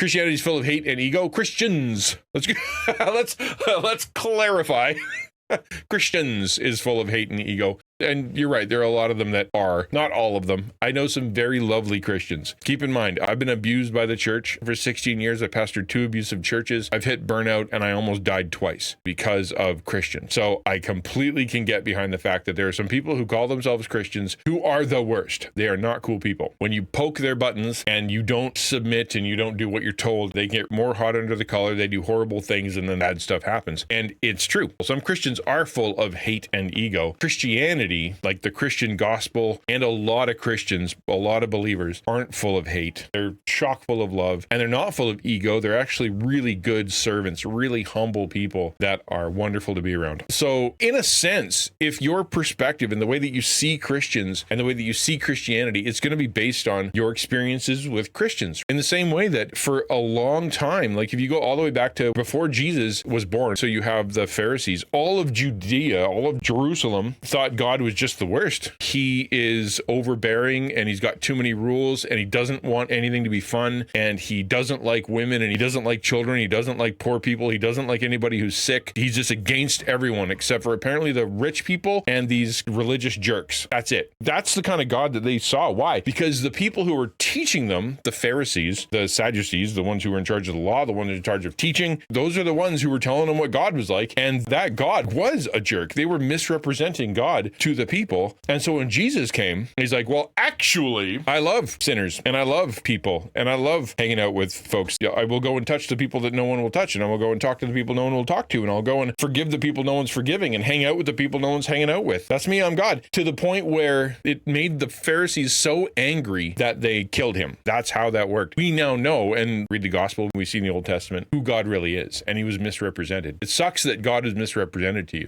Christianity is full of hate and ego. Christians. Let's clarify. Christians is full of hate and ego. And you're right, there are a lot of them that are. Not all of them. I know some very lovely Christians. Keep in mind, I've been abused by the church for 16 years. I pastored 2 abusive churches. I've hit burnout, and I almost died twice because of Christians. So I completely can get behind the fact that there are some people who call themselves Christians who are the worst. They are not cool people. When you poke their buttons and you don't submit and you don't do what you're told, they get more hot under the collar. They do horrible things, and then bad stuff happens. And it's true. Some Christians are full of hate and ego. Christianity, like the Christian gospel, and a lot of Christians, a lot of believers, aren't full of hate. They're chock full of love, and they're not full of ego. They're actually really good servants, really humble people that are wonderful to be around. So in a sense, if your perspective and the way that you see Christians and the way that you see Christianity, it's going to be based on your experiences with Christians. In the same way that for a long time, like if you go all the way back to before Jesus was born, so you have the Pharisees, all of Judea, all of Jerusalem thought God was just the worst. He is overbearing, and he's got too many rules, and he doesn't want anything to be fun, and he doesn't like women, and he doesn't like children, he doesn't like poor people, he doesn't like anybody who's sick. He's just against everyone except for apparently the rich people and these religious jerks. That's it. That's the kind of God that they saw. Why? Because the people who were teaching them, the Pharisees, the Sadducees, the ones who were in charge of the law, the ones in charge of teaching, those are the ones who were telling them what God was like, and that God was a jerk. They were misrepresenting God to the people. And so when Jesus came, he's like, well, actually, I love sinners, and I love people, and I love hanging out with folks. I will go and touch the people that no one will touch, and I will go and talk to the people no one will talk to, and I'll go and forgive the people no one's forgiving, and hang out with the people no one's hanging out with. That's me, I'm God. To the point where it made the Pharisees so angry that they killed him. That's how that worked. We now know, and read the gospel, we see in the Old Testament, who God really is, and he was misrepresented. It sucks that God is misrepresented to you.